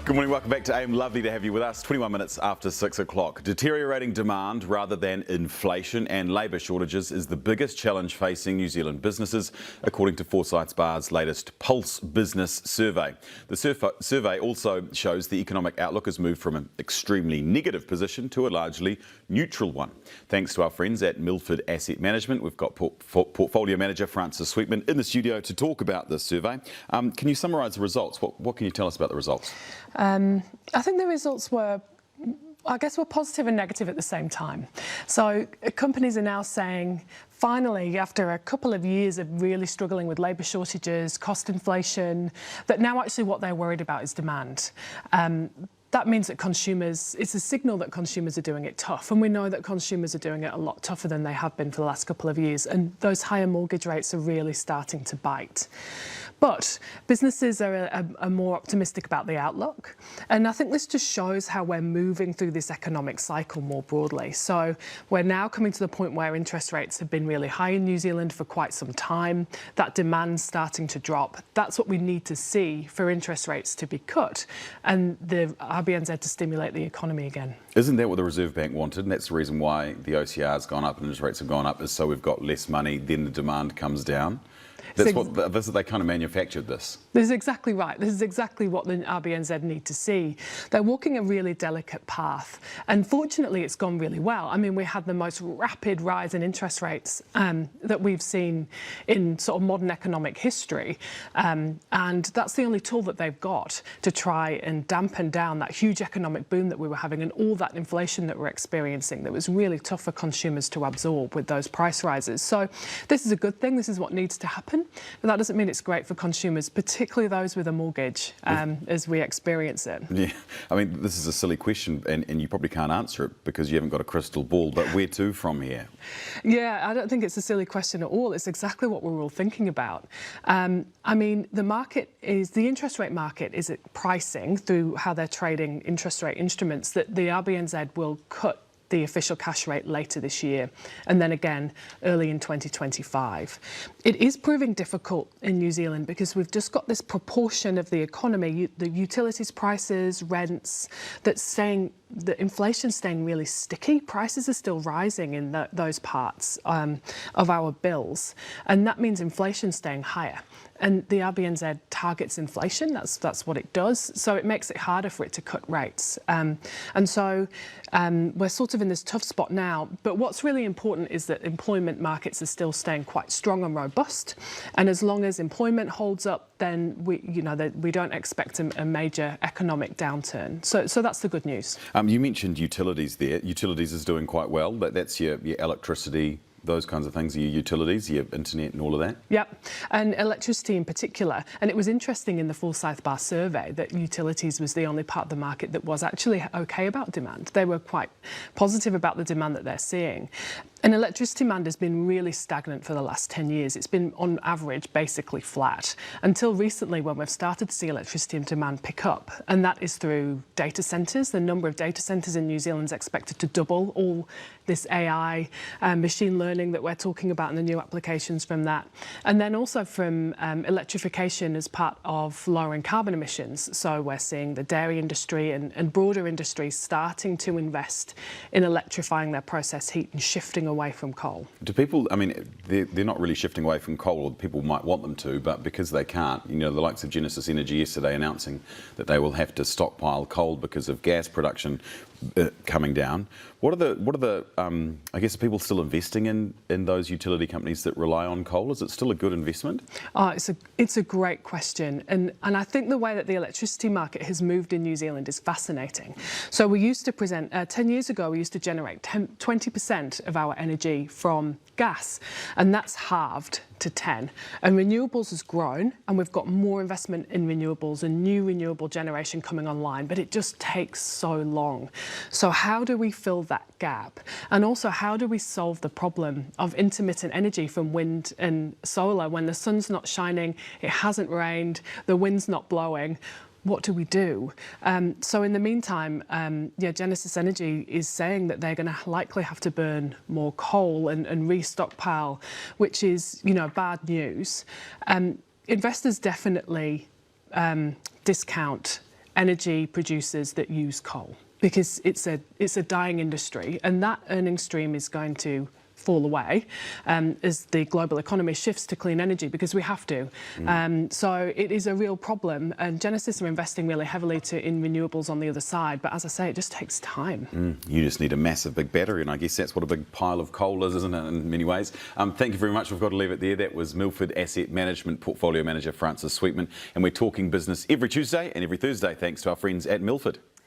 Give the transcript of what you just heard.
Good morning, welcome back to AIM. Lovely to have you with us. 21 minutes after 6 o'clock. Deteriorating demand rather than inflation and labour shortages is the biggest challenge facing New Zealand businesses, according to Forsyth Barr's latest Pulse Business survey. The survey also shows the economic outlook has moved from an extremely negative position to a largely neutral one. Thanks to our friends at Milford Asset Management, we've got Portfolio Manager Francis Sweetman in the studio to talk about this survey. Can you summarise the results? What can you tell us about the results? I think the results were positive and negative at the same time. So companies are now saying, finally, after a couple of years of really struggling with labour shortages, cost inflation, that now actually what they're worried about is demand. That means that it's a signal that consumers are doing it tough. And we know that consumers are doing it a lot tougher than they have been for the last couple of years. And those higher mortgage rates are really starting to bite. But businesses are more optimistic about the outlook. And I think this just shows how we're moving through this economic cycle more broadly. So we're now coming to the point where interest rates have been really high in New Zealand for quite some time. That demand's starting to drop. That's what we need to see for interest rates to be cut and the BRNZ to stimulate the economy again. Isn't that what the Reserve Bank wanted? And that's the reason why the OCR has gone up and interest rates have gone up, is so we've got less money, then the demand comes down. They kind of manufactured this. This is exactly right. This is exactly what the BRNZ need to see. They're walking a really delicate path. And fortunately, it's gone really well. I mean, we had the most rapid rise in interest rates that we've seen in sort of modern economic history. And that's the only tool that they've got to try and dampen down that huge economic boom that we were having and all that inflation that we're experiencing that was really tough for consumers to absorb with those price rises. So this is a good thing. This is what needs to happen. But that doesn't mean it's great for consumers, particularly those with a mortgage, as we experience it. Yeah, I mean, this is a silly question, and you probably can't answer it because you haven't got a crystal ball, but where to from here? Yeah, I don't think it's a silly question at all. It's exactly what we're all thinking about. I mean, the interest rate market is pricing through how they're trading interest rate instruments that the RBNZ will cut the official cash rate later this year and then again early in 2025. It is proving difficult in New Zealand because we've just got this proportion of the economy, the utilities prices, rents, the inflation's staying really sticky. Prices are still rising in those parts of our bills, and that means inflation's staying higher. And the RBNZ targets inflation, that's what it does, so it makes it harder for it to cut rates. And so we're sort of in this tough spot now, but what's really important is that employment markets are still staying quite strong and robust, and as long as employment holds up, then we don't expect a major economic downturn. So that's the good news. You mentioned utilities there. Utilities is doing quite well. That's your electricity, those kinds of things, your utilities, your internet and all of that? Yep, and electricity in particular. And it was interesting in the Forsyth Barr survey that utilities was the only part of the market that was actually okay about demand. They were quite positive about the demand that they're seeing. And electricity demand has been really stagnant for the last 10 years. It's been, on average, basically flat until recently when we've started to see electricity demand pick up. And that is through data centres. The number of data centres in New Zealand is expected to double. All this AI, machine learning that we're talking about and the new applications from that. And then also from electrification as part of lowering carbon emissions. So we're seeing the dairy industry and broader industries starting to invest in electrifying their process heat and shifting away from coal. Do people, I mean, they're not really shifting away from coal, or people might want them to, but because they can't, the likes of Genesis Energy yesterday announcing that they will have to stockpile coal because of gas production coming down. What are the I guess, are people still investing in those utility companies that rely on coal? Is it still a good investment? Oh, it's a great question. And I think the way that the electricity market has moved in New Zealand is fascinating. So we used to present, 10 years ago, we used to generate 20% of our energy from gas, and that's halved to 10. And renewables has grown, and we've got more investment in renewables and new renewable generation coming online, but it just takes so long. So how do we fill that gap? And also, how do we solve the problem of intermittent energy from wind and solar when the sun's not shining, it hasn't rained, the wind's not blowing? What do we do? So in the meantime, Genesis Energy is saying that they're going to likely have to burn more coal and restockpile, which is, bad news. Investors definitely discount energy producers that use coal, because it's a dying industry, and that earning stream is going to fall away as the global economy shifts to clean energy, because we have to. So it is a real problem, and Genesis are investing really heavily in renewables on the other side, but as I say, it just takes time. You just need a massive big battery, and I guess that's what a big pile of coal is, isn't it, in many ways. Thank you very much. We've got to leave it there. That was Milford Asset Management Portfolio Manager Francis Sweetman, and we're talking business every Tuesday and every Thursday thanks to our friends at Milford.